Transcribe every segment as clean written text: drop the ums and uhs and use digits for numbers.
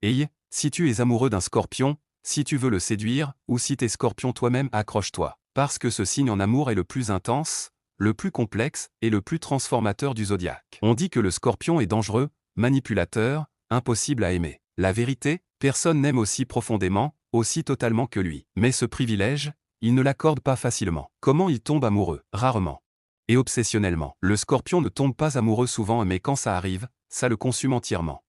Hey, si tu es amoureux d'un scorpion, si tu veux le séduire, ou si t'es scorpion toi-même, accroche-toi. Parce que ce signe en amour est le plus intense, le plus complexe et le plus transformateur du zodiaque. On dit que le scorpion est dangereux, manipulateur, impossible à aimer. La vérité, personne n'aime aussi profondément, aussi totalement que lui. Mais ce privilège, il ne l'accorde pas facilement. Comment il tombe amoureux? Rarement. Et obsessionnellement. Le scorpion ne tombe pas amoureux souvent, mais quand ça arrive, ça le consume entièrement.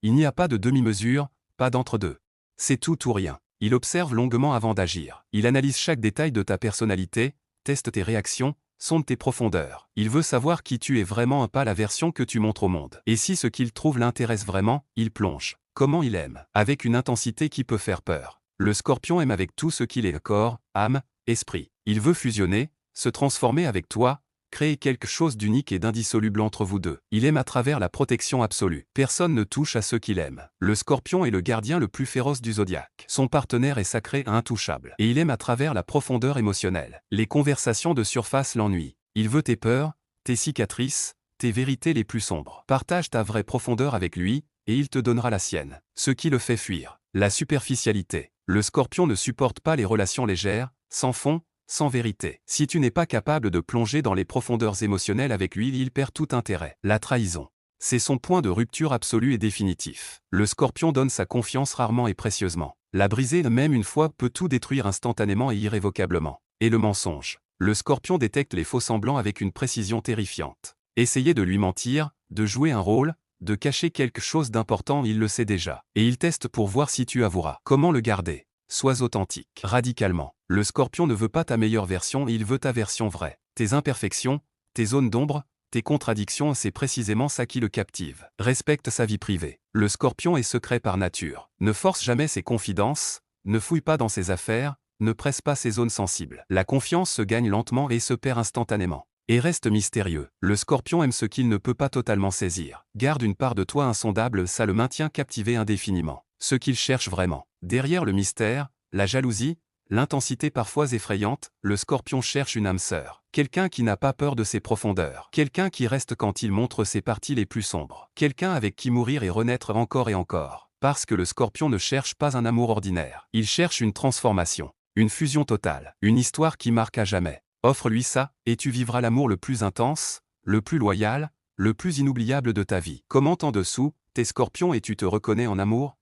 Il n'y a pas de demi-mesure, pas d'entre-deux. C'est tout ou rien. Il observe longuement avant d'agir. Il analyse chaque détail de ta personnalité, teste tes réactions, sonde tes profondeurs. Il veut savoir qui tu es vraiment, pas la version que tu montres au monde. Et si ce qu'il trouve l'intéresse vraiment, il plonge. Comment il aime? Avec une intensité qui peut faire peur. Le scorpion aime avec tout ce qu'il est, corps, âme, esprit. Il veut fusionner, se transformer avec toi, créer quelque chose d'unique et d'indissoluble entre vous deux. Il aime à travers la protection absolue. Personne ne touche à ceux qu'il aime. Le scorpion est le gardien le plus féroce du zodiaque. Son partenaire est sacré et intouchable. Et il aime à travers la profondeur émotionnelle. Les conversations de surface l'ennuient. Il veut tes peurs, tes cicatrices, tes vérités les plus sombres. Partage ta vraie profondeur avec lui, et il te donnera la sienne. Ce qui le fait fuir. La superficialité. Le scorpion ne supporte pas les relations légères, sans fond, sans vérité. Si tu n'es pas capable de plonger dans les profondeurs émotionnelles avec lui, il perd tout intérêt. La trahison. C'est son point de rupture absolu et définitif. Le scorpion donne sa confiance rarement et précieusement. La briser même une fois peut tout détruire instantanément et irrévocablement. Et le mensonge. Le scorpion détecte les faux-semblants avec une précision terrifiante. Essayez de lui mentir, de jouer un rôle, de cacher quelque chose d'important, il le sait déjà. Et il teste pour voir si tu avoueras. Comment le garder? Sois authentique. Radicalement. Le scorpion ne veut pas ta meilleure version, il veut ta version vraie. Tes imperfections, tes zones d'ombre, tes contradictions, c'est précisément ça qui le captive. Respecte sa vie privée. Le scorpion est secret par nature. Ne force jamais ses confidences, ne fouille pas dans ses affaires, ne presse pas ses zones sensibles. La confiance se gagne lentement et se perd instantanément. Et reste mystérieux. Le scorpion aime ce qu'il ne peut pas totalement saisir. Garde une part de toi insondable, ça le maintient captivé indéfiniment. Ce qu'il cherche vraiment. Derrière le mystère, la jalousie, l'intensité parfois effrayante, le scorpion cherche une âme sœur. Quelqu'un qui n'a pas peur de ses profondeurs. Quelqu'un qui reste quand il montre ses parties les plus sombres. Quelqu'un avec qui mourir et renaître encore et encore. Parce que le scorpion ne cherche pas un amour ordinaire. Il cherche une transformation. Une fusion totale. Une histoire qui marque à jamais. Offre-lui ça, et tu vivras l'amour le plus intense, le plus loyal, le plus inoubliable de ta vie. Commente en dessous, t'es scorpion et tu te reconnais en amour?